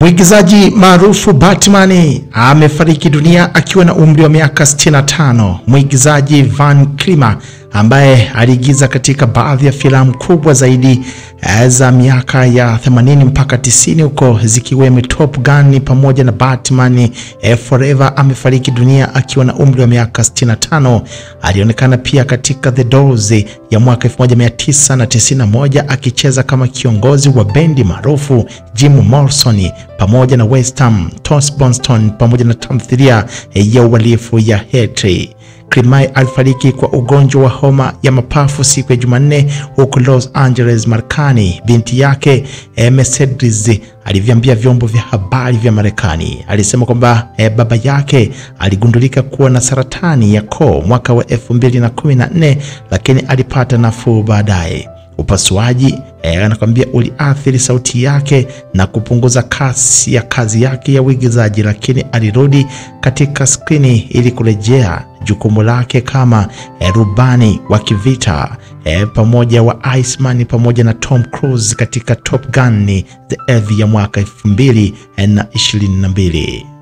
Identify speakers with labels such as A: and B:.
A: Mwigizaji maarufu Batman amefariki dunia akiwa na umri wa miaka 65. Mwigizaji Val Kilmer ambaye aliigiza katika baadhi ya filamu kubwa zaidi za miaka ya 80 mpaka 90 huko zikiwemo Top Gun pamoja na Batman Forever, amefariki dunia akiwa na umri wa miaka 65. Alionekana pia katika The Doors ya mwaka 1991 akicheza kama kiongozi wa bendi maarufu Jim Morrison pamoja na West Ham Toastboston pamoja na tamthilia ya uhalifu ya Hatred. Kilmer alifariki kwa ugonjwa wa homa ya mapafu siku ya Jumanne huko Los Angeles, Marekani. Binti yake Mercedes aliviambia vyombo vya habari vya Marekani, alisema kwamba baba yake aligundulika kuwa na saratani ya koo mwaka wa 2014 lakini alipata nafuu baadaye. Upasuaji anakuambia uliathiri sauti yake na kupunguza kasi ya kazi yake ya uigizaji, lakini alirudi katika skrini ili kurejea jukumu lake kama rubani wa kivita pamoja wa Iceman pamoja na Tom Cruise katika Top Gun The Eve ya mwaka 2022.